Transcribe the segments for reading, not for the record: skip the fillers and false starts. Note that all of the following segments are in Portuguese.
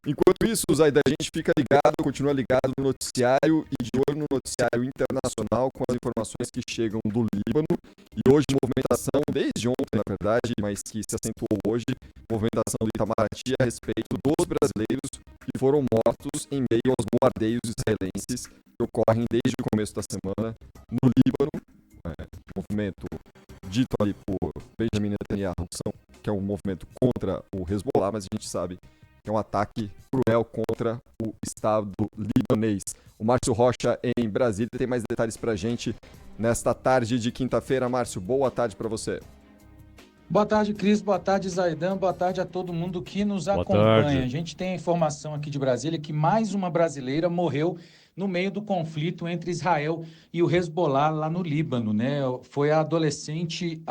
Enquanto isso, Zayda, a gente fica ligado, continua ligado no noticiário e de olho no noticiário internacional com as informações que chegam do Líbano. E hoje, movimentação, desde ontem, na verdade, mas que se acentuou hoje, movimentação do Itamaraty a respeito dos brasileiros que foram mortos em meio aos bombardeios israelenses que ocorrem desde o começo da semana no Líbano. Movimento dito ali por Benjamin Netanyahu, que é um movimento contra o Hezbollah, mas a gente sabe que é um ataque cruel contra o Estado libanês. O Márcio Rocha, em Brasília, tem mais detalhes para a gente nesta tarde de quinta-feira. Márcio, boa tarde para você. Boa tarde, Cris. Boa tarde, Zaidan. Boa tarde a todo mundo que nos acompanha. A gente tem a informação aqui de Brasília que mais uma brasileira morreu no meio do conflito entre Israel e o Hezbollah lá no Líbano, né? Foi a adolescente,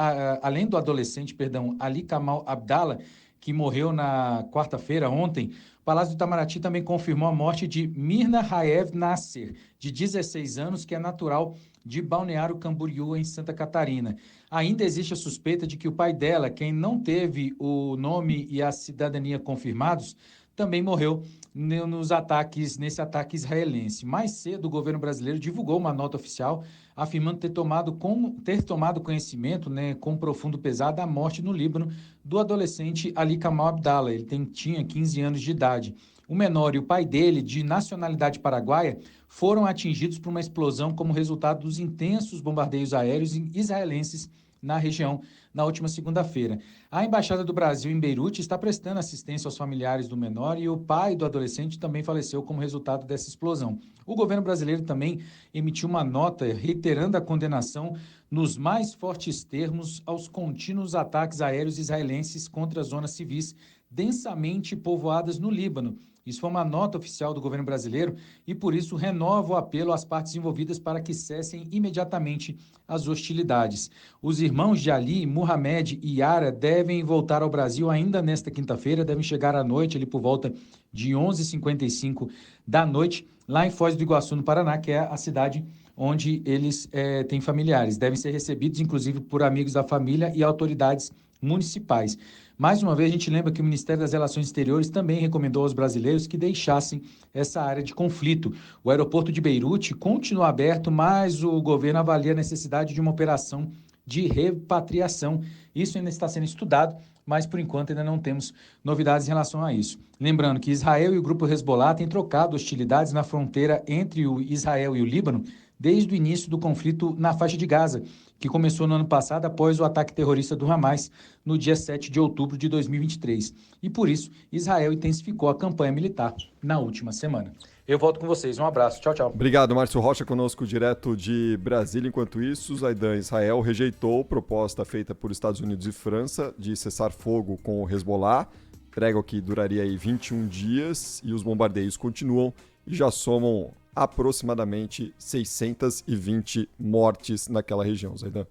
além do adolescente, Ali Kamal Abdallah, que morreu na quarta-feira, ontem. O Palácio do Itamaraty também confirmou a morte de Mirna Haev Nasser, de 16 anos, que é natural de Balneário Camboriú, em Santa Catarina. Ainda existe a suspeita de que o pai dela, quem não teve o nome e a cidadania confirmados, também morreu nesse ataque israelense. Mais cedo, o governo brasileiro divulgou uma nota oficial afirmando ter tomado conhecimento, né, com profundo pesar, da morte no Líbano do adolescente Ali Kamal Abdallah. Ele tinha 15 anos de idade. O menor e o pai dele, de nacionalidade paraguaia, foram atingidos por uma explosão como resultado dos intensos bombardeios aéreos israelenses na região na última segunda-feira. A Embaixada do Brasil em Beirute está prestando assistência aos familiares do menor e o pai do adolescente também faleceu como resultado dessa explosão. O governo brasileiro também emitiu uma nota reiterando a condenação nos mais fortes termos aos contínuos ataques aéreos israelenses contra zonas civis densamente povoadas no Líbano. Isso foi uma nota oficial do governo brasileiro e, por isso, renova o apelo às partes envolvidas para que cessem imediatamente as hostilidades. Os irmãos de Ali, Mohamed e Yara devem voltar ao Brasil ainda nesta quinta-feira, devem chegar à noite, ali por volta de 11h55 da noite, lá em Foz do Iguaçu, no Paraná, que é a cidade onde eles têm familiares. Devem ser recebidos, inclusive, por amigos da família e autoridades municipais. Mais uma vez, a gente lembra que o Ministério das Relações Exteriores também recomendou aos brasileiros que deixassem essa área de conflito. O aeroporto de Beirute continua aberto, mas o governo avalia a necessidade de uma operação de repatriação. Isso ainda está sendo estudado, mas por enquanto ainda não temos novidades em relação a isso. Lembrando que Israel e o grupo Hezbollah têm trocado hostilidades na fronteira entre o Israel e o Líbano desde o início do conflito na faixa de Gaza, que começou no ano passado após o ataque terrorista do Hamas no dia 7 de outubro de 2023. E por isso, Israel intensificou a campanha militar na última semana. Eu volto com vocês. Um abraço. Tchau, tchau. Obrigado, Márcio Rocha, conosco direto de Brasília. Enquanto isso, Zaidan, Israel rejeitou proposta feita por Estados Unidos e França de cessar fogo com o Hezbollah. Trégua que duraria aí 21 dias e os bombardeios continuam e já somam aproximadamente 620 mortes naquela região, Zaidan.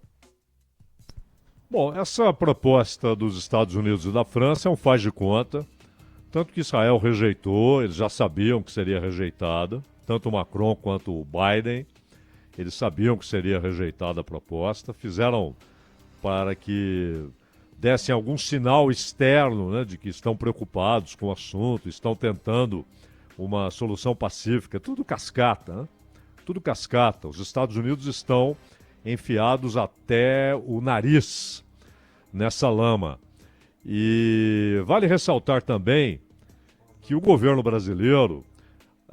Bom, essa proposta dos Estados Unidos e da França é um faz de conta, tanto que Israel rejeitou, eles já sabiam que seria rejeitada, tanto o Macron quanto o Biden, eles sabiam que seria rejeitada a proposta, fizeram para que dessem algum sinal externo, né, de que estão preocupados com o assunto, estão tentando uma solução pacífica, tudo cascata, né? Tudo cascata. Os Estados Unidos estão enfiados até o nariz nessa lama. E vale ressaltar também que o governo brasileiro,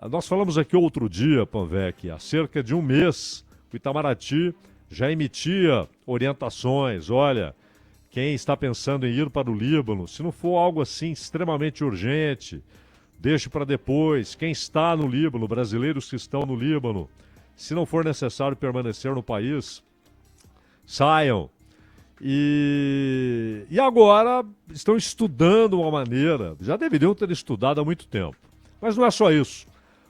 nós falamos aqui outro dia, Panvec, há cerca de um mês, o Itamaraty já emitia orientações, olha, quem está pensando em ir para o Líbano, se não for algo assim extremamente urgente, deixe para depois. Quem está no Líbano, brasileiros que estão no Líbano, se não for necessário permanecer no país, saiam. E agora estão estudando uma maneira, já deveriam ter estudado há muito tempo. Mas não é só isso.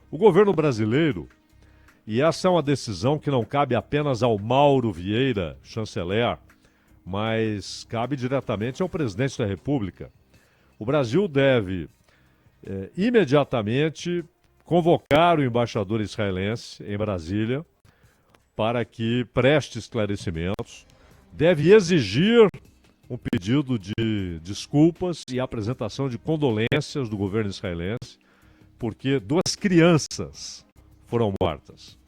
O governo brasileiro, e essa é uma decisão que não cabe apenas ao Mauro Vieira, chanceler, mas cabe diretamente ao presidente da República. O Brasil deve imediatamente convocar o embaixador israelense em Brasília para que preste esclarecimentos, deve exigir um pedido de desculpas e apresentação de condolências do governo israelense, porque 2 crianças foram mortas.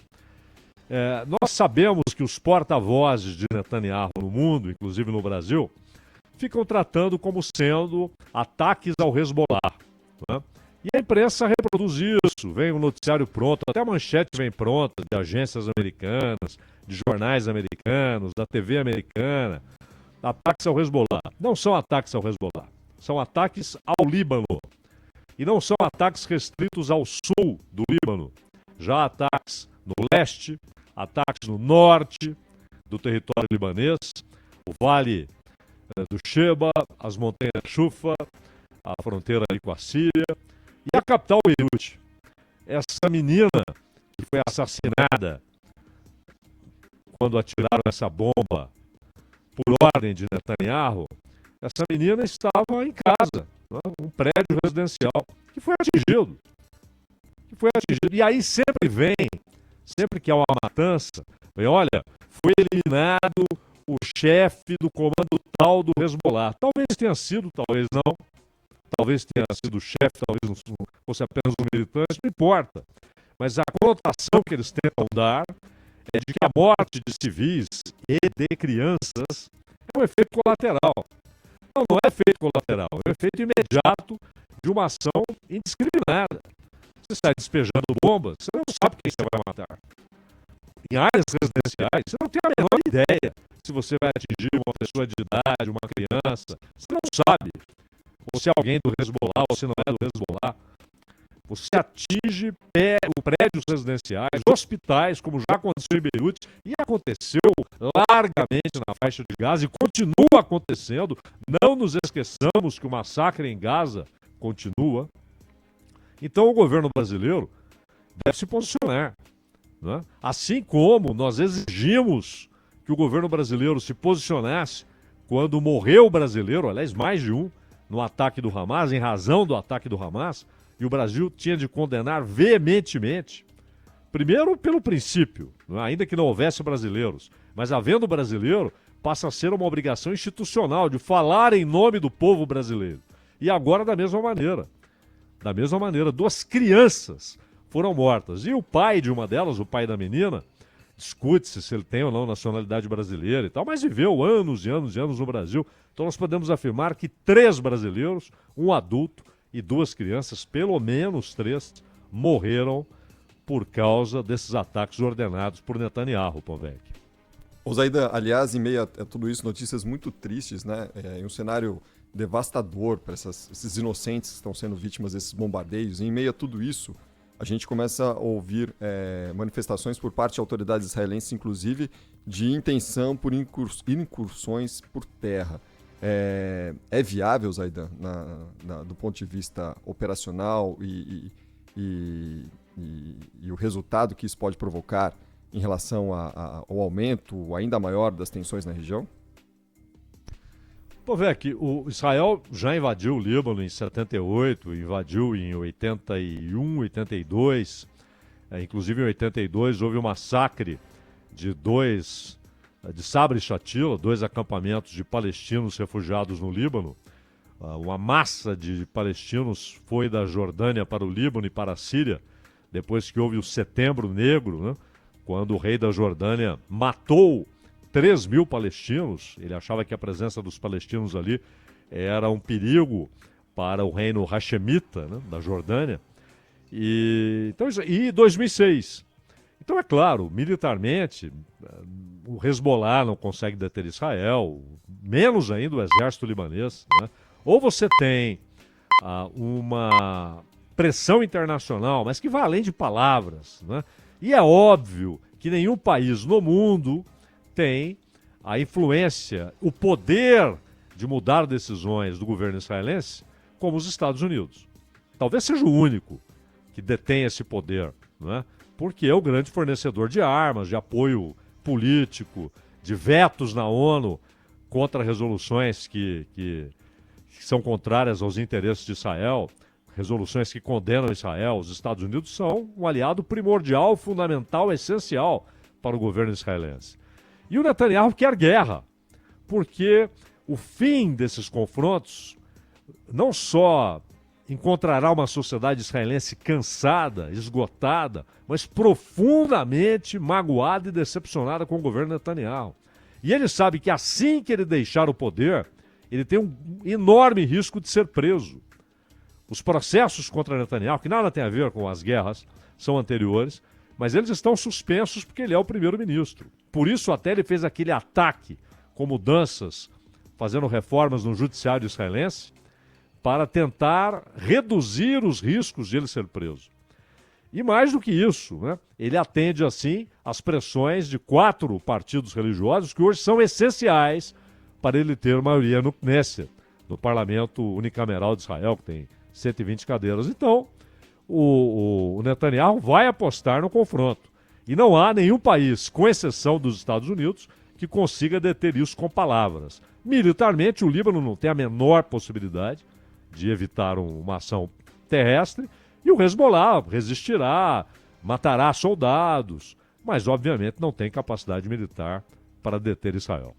Nós sabemos que os porta-vozes de Netanyahu no mundo, inclusive no Brasil, ficam tratando como sendo ataques ao Hezbollah, né? E a imprensa reproduz isso, vem um noticiário pronto, até a manchete vem pronta de agências americanas, de jornais americanos, da TV americana. Ataques ao Hezbollah. Não são ataques ao Hezbollah, são ataques ao Líbano. E não são ataques restritos ao sul do Líbano, já ataques no leste, ataques no norte do território libanês, o Vale do Sheba, as montanhas Shufa, a fronteira ali com a Síria, e a capital Beirute. Essa menina que foi assassinada quando atiraram essa bomba por ordem de Netanyahu, essa menina estava em casa, né, um prédio residencial, que foi atingido. E aí sempre que há uma matança, vem, olha, foi eliminado o chefe do comando tal do Hezbollah. Talvez tenha sido, talvez não. Talvez tenha sido o chefe, talvez não fosse apenas um militante, não importa. Mas a conotação que eles tentam dar é de que a morte de civis e de crianças é um efeito colateral. Não é efeito colateral, é um efeito imediato de uma ação indiscriminada. Você sai despejando bombas, você não sabe quem você vai matar. Em áreas residenciais, você não tem a menor ideia se você vai atingir uma pessoa de idade, uma criança. Você não sabe. Ou se é alguém do Hezbollah, ou se não é do Hezbollah. Você atinge prédios residenciais, hospitais, como já aconteceu em Beirute, e aconteceu largamente na faixa de Gaza, e continua acontecendo. Não nos esqueçamos que o massacre em Gaza continua. Então o governo brasileiro deve se posicionar, né? Assim como nós exigimos que o governo brasileiro se posicionasse quando morreu o brasileiro, aliás, mais de um, no ataque do Hamas, em razão do ataque do Hamas, e o Brasil tinha de condenar veementemente. Primeiro, pelo princípio, né? Ainda que não houvesse brasileiros, mas havendo brasileiro, passa a ser uma obrigação institucional de falar em nome do povo brasileiro. E agora, da mesma maneira, 2 crianças foram mortas. E o pai de uma delas, o pai da menina, discute-se se ele tem ou não nacionalidade brasileira e tal, mas viveu anos e anos e anos no Brasil. Então nós podemos afirmar que 3 brasileiros, um adulto e 2 crianças, pelo menos 3, morreram por causa desses ataques ordenados por Netanyahu, Povec. Ô Zaidan, aliás, em meio a tudo isso, notícias muito tristes, né? Em um cenário devastador para esses inocentes que estão sendo vítimas desses bombardeios. E em meio a tudo isso, a gente começa a ouvir manifestações por parte de autoridades israelenses, inclusive, de intenção por incursões por terra. É viável, Zaidan, do ponto de vista operacional e o resultado que isso pode provocar em relação ao aumento ainda maior das tensões na região? Povec, o Israel já invadiu o Líbano em 78, invadiu em 81, 82. Inclusive em 82 houve um massacre de Sabra e Shatila, 2 acampamentos de palestinos refugiados no Líbano. Uma massa de palestinos foi da Jordânia para o Líbano e para a Síria, depois que houve o Setembro Negro, né? Quando o rei da Jordânia matou 3.000 palestinos. Ele achava que a presença dos palestinos ali era um perigo para o reino hashemita, né, da Jordânia. E 2006. Então, é claro, militarmente, o Hezbollah não consegue deter Israel, menos ainda o exército libanês, né? Ou você tem uma pressão internacional, mas que vai além de palavras, né? E é óbvio que nenhum país no mundo tem a influência, o poder de mudar decisões do governo israelense como os Estados Unidos. Talvez seja o único que detém esse poder, né? Porque é o grande fornecedor de armas, de apoio político, de vetos na ONU contra resoluções que são contrárias aos interesses de Israel, resoluções que condenam Israel. Os Estados Unidos são um aliado primordial, fundamental, essencial para o governo israelense. E o Netanyahu quer guerra, porque o fim desses confrontos não só encontrará uma sociedade israelense cansada, esgotada, mas profundamente magoada e decepcionada com o governo Netanyahu. E ele sabe que assim que ele deixar o poder, ele tem um enorme risco de ser preso. Os processos contra Netanyahu, que nada tem a ver com as guerras, são anteriores, mas eles estão suspensos porque ele é o primeiro-ministro. Por isso até ele fez aquele ataque com mudanças, fazendo reformas no judiciário israelense, para tentar reduzir os riscos de ele ser preso. E mais do que isso, né, ele atende assim às pressões de 4 partidos religiosos que hoje são essenciais para ele ter maioria no Knesset, no parlamento unicameral de Israel, que tem 120 cadeiras. Então, o Netanyahu vai apostar no confronto. E não há nenhum país, com exceção dos Estados Unidos, que consiga deter isso com palavras. Militarmente, o Líbano não tem a menor possibilidade de evitar uma ação terrestre, e o Hezbollah resistirá, matará soldados, mas obviamente não tem capacidade militar para deter Israel.